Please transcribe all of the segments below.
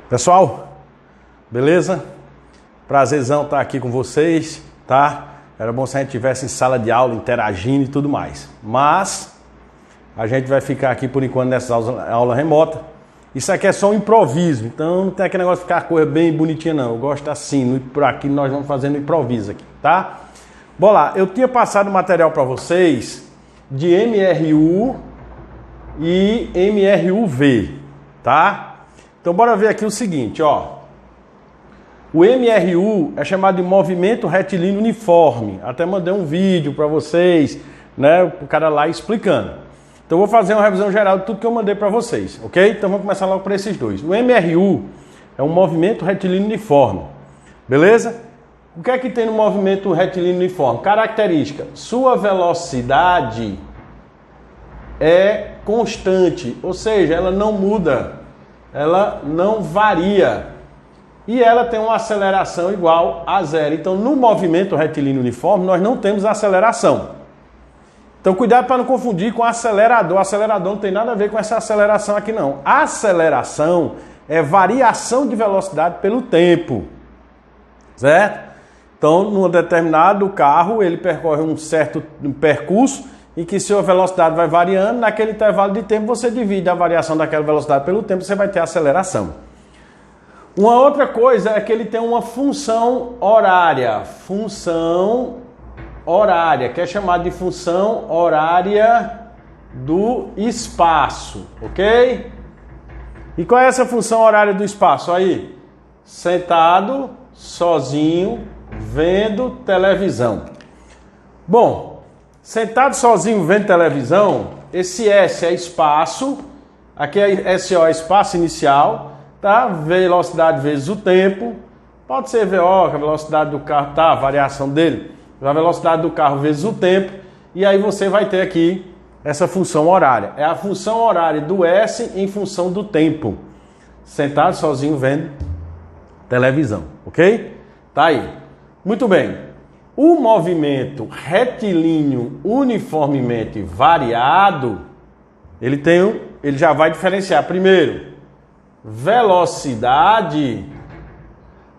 Pessoal, beleza? Prazerzão estar aqui com vocês, tá? Era bom se a gente estivesse em sala de aula, interagindo e tudo mais. Mas a gente vai ficar aqui por enquanto nessa aula remota. Isso aqui é só um improviso, então não tem aquele negócio de ficar coisa bem bonitinha não. Eu gosto assim, por aqui nós vamos fazendo improviso aqui, tá? Bom lá, eu tinha passado material para vocês de MRU e MRUV, tá? Então bora ver aqui o seguinte, ó. O MRU é chamado de movimento retilíneo uniforme. Até mandei um vídeo para vocês, né, o cara lá explicando. Então vou fazer uma revisão geral de tudo que eu mandei para vocês, ok? Então vamos começar logo por esses dois. O MRU é um movimento retilíneo uniforme, beleza? O que é que tem no movimento retilíneo uniforme? Característica: sua velocidade é constante, ou seja, ela não muda, ela não varia. E ela tem uma aceleração igual a zero. Então, no movimento retilíneo uniforme, nós não temos aceleração. Então, cuidado para não confundir com acelerador. Acelerador não tem nada a ver com essa aceleração aqui, não. A aceleração é variação de velocidade pelo tempo, certo? Então, num determinado carro, ele percorre um certo percurso em que sua velocidade vai variando. Naquele intervalo de tempo, você divide a variação daquela velocidade pelo tempo, você vai ter aceleração. Uma outra coisa é que ele tem uma função horária, que é chamada de função horária do espaço, ok? E qual é essa função horária do espaço aí? Sentado, sozinho, vendo televisão. Bom, sentado sozinho vendo televisão, esse S é espaço, aqui é SO é espaço inicial, tá? Velocidade vezes o tempo, pode ser VO, que a velocidade do carro, tá? A variação dele, a velocidade do carro vezes o tempo, e aí você vai ter aqui essa função horária. É a função horária do S em função do tempo. Sentado sozinho vendo televisão, ok? Tá aí. Muito bem. O movimento retilíneo uniformemente variado, ele já vai diferenciar primeiro velocidade.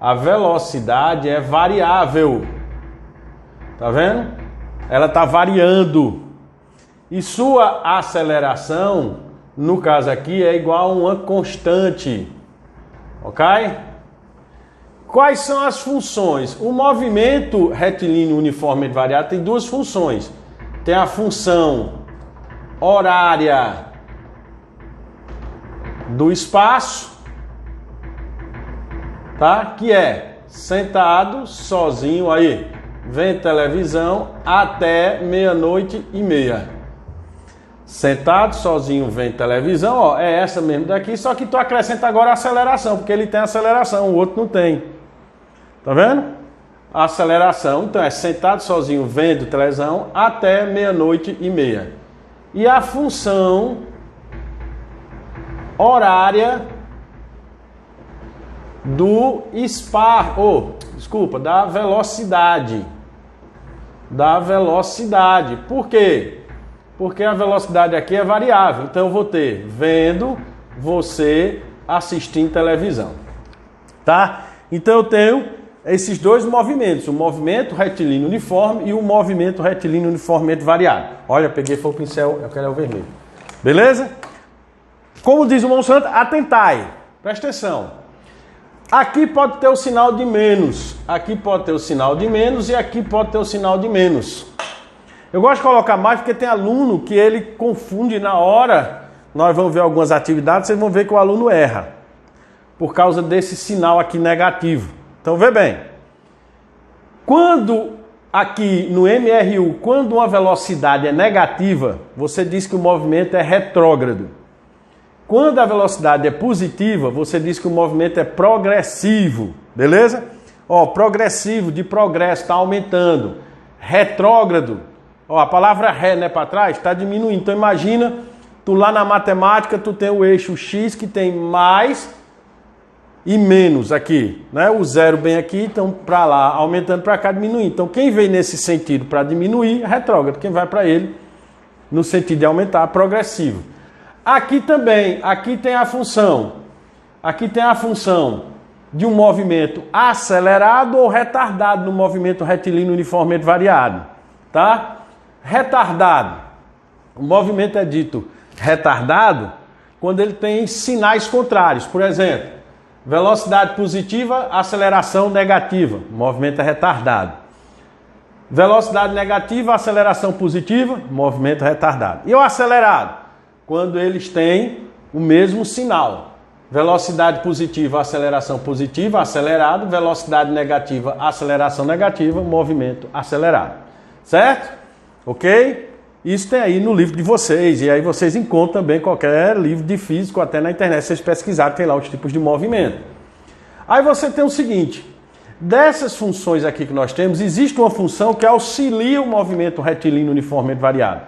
A velocidade é variável. Tá vendo? Ela está variando. E sua aceleração, no caso aqui, é igual a uma constante. Ok? Quais são as funções? O movimento retilíneo uniformemente variado tem duas funções. Tem a função horária do espaço, tá? Que é sentado sozinho aí, vendo televisão até 00:30. Sentado sozinho vendo televisão, ó, é essa mesmo daqui, só que tu acrescenta agora a aceleração, porque ele tem aceleração, o outro não tem. Tá vendo? A aceleração, então é sentado sozinho vendo televisão até 00:30. E a função horária do da velocidade. Da velocidade. Por quê? Porque a velocidade aqui é variável. Então eu vou ter vendo você assistindo televisão. Tá? Então eu tenho esses dois movimentos, o movimento retilíneo uniforme e o movimento retilíneo uniformemente variado. Olha, peguei foi o pincel, eu quero o vermelho. Beleza? Como diz o Monsanto, atentai, presta atenção. Aqui pode ter o sinal de menos, aqui pode ter o sinal de menos e aqui pode ter o sinal de menos. Eu gosto de colocar mais porque tem aluno que ele confunde na hora. Nós vamos ver algumas atividades, vocês vão ver que o aluno erra por causa desse sinal aqui negativo. Então vê bem, quando aqui no MRU, quando uma velocidade é negativa, você diz que o movimento é retrógrado. Quando a velocidade é positiva, você diz que o movimento é progressivo, beleza? Ó, progressivo, de progresso, está aumentando. Retrógrado, ó, a palavra ré, né, para trás, está diminuindo. Então imagina, tu lá na matemática, tu tem o eixo X que tem mais e menos aqui, né? O zero bem aqui, então para lá, aumentando para cá, diminuindo. Então quem vem nesse sentido para diminuir é retrógrado, quem vai para ele no sentido de aumentar, progressivo. Aqui também, aqui tem a função aqui tem a função de um movimento acelerado ou retardado no movimento retilíneo uniformemente variado, tá? Retardado. O movimento é dito retardado quando ele tem sinais contrários. Por exemplo, velocidade positiva, aceleração negativa. O movimento é retardado. Velocidade negativa, aceleração positiva, movimento retardado. E o acelerado? Quando eles têm o mesmo sinal. Velocidade positiva, aceleração positiva, acelerado. Velocidade negativa, aceleração negativa, movimento acelerado. Certo? Ok? Isso tem aí no livro de vocês. E aí vocês encontram também qualquer livro de físico, até na internet, vocês pesquisarem, tem lá os tipos de movimento. Aí você tem o seguinte: dessas funções aqui que nós temos, existe uma função que auxilia o movimento retilíneo uniformemente variado.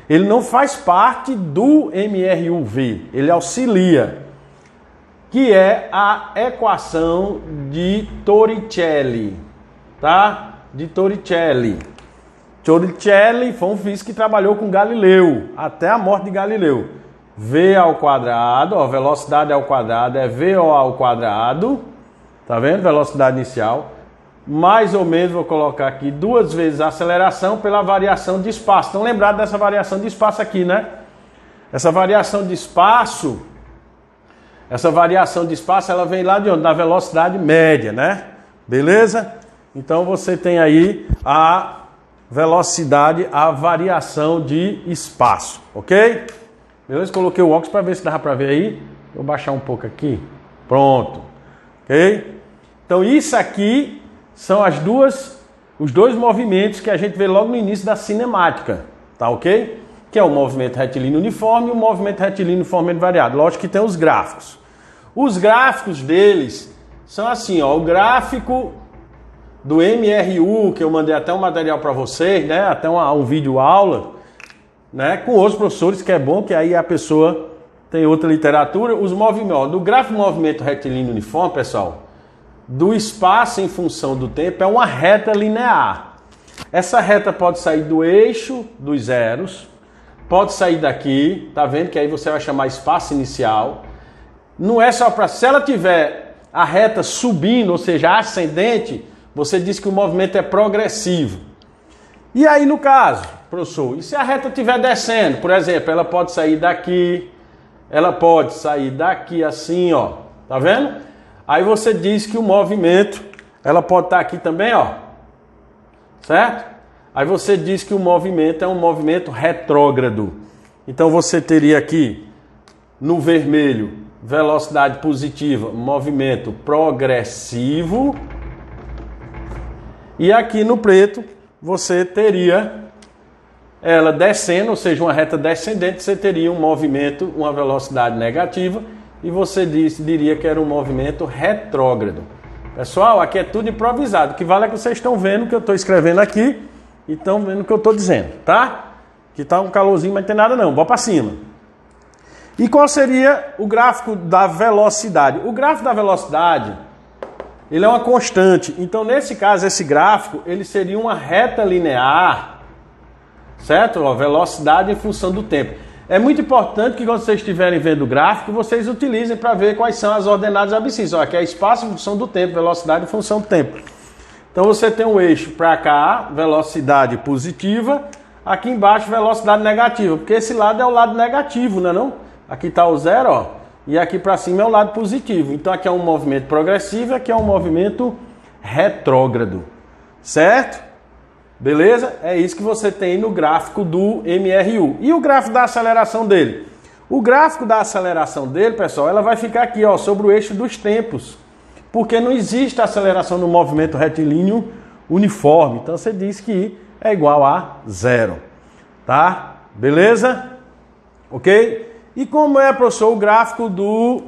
Ele não faz parte do MRUV, ele auxilia, que é a equação de Torricelli, tá? De Torricelli. Torricelli foi um físico que trabalhou com Galileu, até a morte de Galileu. V ao quadrado, ó, velocidade ao quadrado é VO ao quadrado, tá vendo? Velocidade inicial. Mais ou menos, vou colocar aqui, 2 vezes a aceleração pela variação de espaço. Estão lembrados dessa variação de espaço aqui, né? Essa variação de espaço, ela vem lá de onde? Da velocidade média, né? Beleza? Então você tem aí a velocidade, a variação de espaço, ok? Beleza? Coloquei o óculos para ver se dá para ver aí. Vou baixar um pouco aqui. Pronto. Ok? Então isso aqui são os dois movimentos que a gente vê logo no início da cinemática, tá ok? Que é o movimento retilíneo uniforme e o movimento retilíneo uniformemente variado. Lógico que tem os gráficos. Os gráficos deles são assim, ó, o gráfico do MRU, que eu mandei até um material para vocês, né? Até um vídeo aula, né? Com outros professores, que é bom, que aí a pessoa tem outra literatura. Os movimentos, ó, do gráfico do movimento retilíneo uniforme, pessoal, do espaço em função do tempo é uma reta linear. Essa reta pode sair do eixo dos zeros, pode sair daqui, tá vendo? Que aí você vai chamar espaço inicial. Não é só para... Se ela tiver a reta subindo, ou seja, ascendente, você diz que o movimento é progressivo. E aí, no caso, professor, e se a reta estiver descendo? Por exemplo, ela pode sair daqui, ela pode sair daqui assim, ó. Tá vendo? Aí você diz que o movimento, ela pode estar aqui também, ó. Certo? Aí você diz que o movimento é um movimento retrógrado. Então você teria aqui, no vermelho, velocidade positiva, movimento progressivo. E aqui no preto, você teria ela descendo, ou seja, uma reta descendente, você teria um movimento, uma velocidade negativa, e você diria que era um movimento retrógrado. Pessoal, aqui é tudo improvisado. O que vale é que vocês estão vendo o que eu estou escrevendo aqui e estão vendo o que eu estou dizendo, tá? Que está um calorzinho, mas não tem nada não. Bora para cima. E qual seria o gráfico da velocidade? O gráfico da velocidade, ele é uma constante. Então, nesse caso, esse gráfico, ele seria uma reta linear, certo? Ó, velocidade em função do tempo. É muito importante que quando vocês estiverem vendo o gráfico, vocês utilizem para ver quais são as ordenadas abscissas. Ó, aqui é espaço em função do tempo, velocidade em função do tempo. Então você tem um eixo para cá, velocidade positiva, aqui embaixo velocidade negativa, porque esse lado é o lado negativo, não é não? Aqui está o zero, ó, e aqui para cima é o lado positivo. Então aqui é um movimento progressivo, aqui é um movimento retrógrado, certo? Beleza? É isso que você tem no gráfico do MRU. E o gráfico da aceleração dele? O gráfico da aceleração dele, pessoal, ela vai ficar aqui, ó, sobre o eixo dos tempos. Porque não existe aceleração no movimento retilíneo uniforme. Então você diz que é igual a zero. Tá? Beleza? Ok? E como é, professor, o gráfico do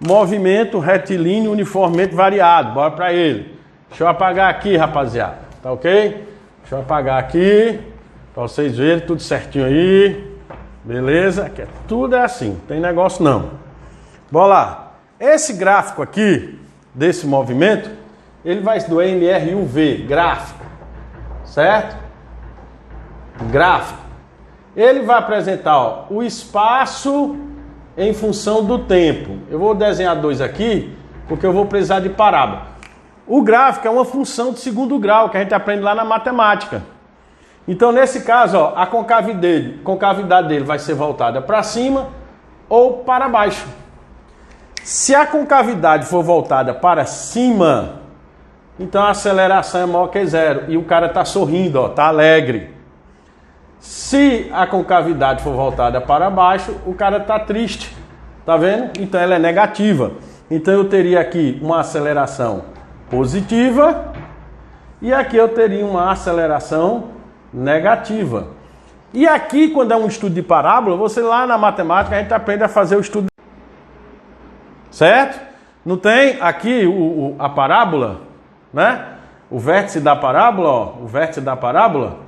movimento retilíneo uniformemente variado? Bora para ele. Deixa eu apagar aqui, rapaziada. Tá ok? Deixa eu apagar aqui, para vocês verem tudo certinho aí. Beleza? Aqui tudo é assim, não tem negócio não. Bora lá. Esse gráfico aqui, desse movimento, ele vai do MRUV, gráfico. Certo? Gráfico. Ele vai apresentar, ó, o espaço em função do tempo. Eu vou desenhar dois aqui, porque eu vou precisar de parábola. O gráfico é uma função de segundo grau, que a gente aprende lá na matemática. Então, nesse caso, ó, a concavidade dele vai ser voltada para cima ou para baixo. Se a concavidade for voltada para cima, então a aceleração é maior que zero. E o cara está sorrindo, ó, está alegre. Se a concavidade for voltada para baixo, o cara está triste. Tá vendo? Então ela é negativa. Então eu teria aqui uma aceleração positiva e aqui eu teria uma aceleração negativa. E aqui, quando é um estudo de parábola, você lá na matemática a gente aprende a fazer o estudo. Certo? Não tem aqui a parábola, né? O vértice da parábola, ó, o vértice da parábola.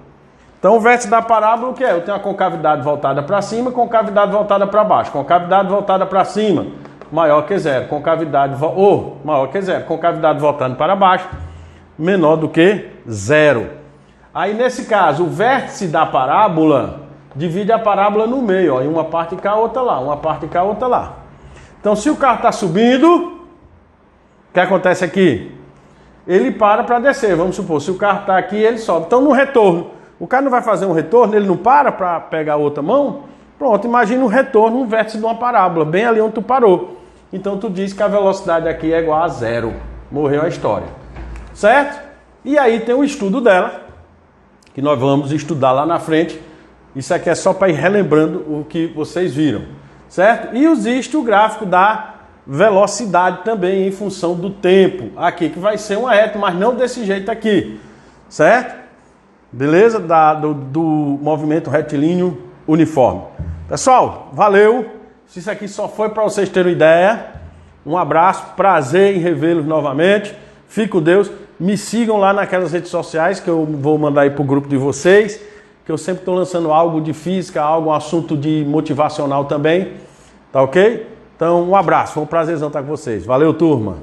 Então o vértice da parábola o que é? Eu tenho a concavidade voltada para cima, concavidade voltada para baixo. Concavidade voltada para cima, maior que zero. Concavidade maior que zero. Concavidade voltando para baixo, menor do que zero. Aí nesse caso, o vértice da parábola divide a parábola no meio, ó, em uma parte cá, outra lá, uma parte cá, outra lá. Então se o carro está subindo, o que acontece aqui? Ele para descer, vamos supor, se o carro está aqui, ele sobe. Então no retorno, o cara não vai fazer um retorno, ele não para pegar a outra mão? Pronto, imagina um retorno, um vértice de uma parábola, bem ali onde tu parou. Então tu diz que a velocidade aqui é igual a zero. Morreu a história. Certo? E aí tem o estudo dela, que nós vamos estudar lá na frente. Isso aqui é só para ir relembrando o que vocês viram. Certo? E existe o gráfico da velocidade também em função do tempo. Aqui que vai ser uma reta, mas não desse jeito aqui. Certo? Beleza? Do movimento retilíneo uniforme. Pessoal, valeu. Se isso aqui só foi para vocês terem uma ideia. Um abraço, prazer em revê-los novamente. Fique com Deus. Me sigam lá naquelas redes sociais que eu vou mandar aí para o grupo de vocês. Que eu sempre estou lançando algo de física, um assunto de motivacional também. Tá ok? Então, um abraço. Foi um prazerzão estar com vocês. Valeu, turma.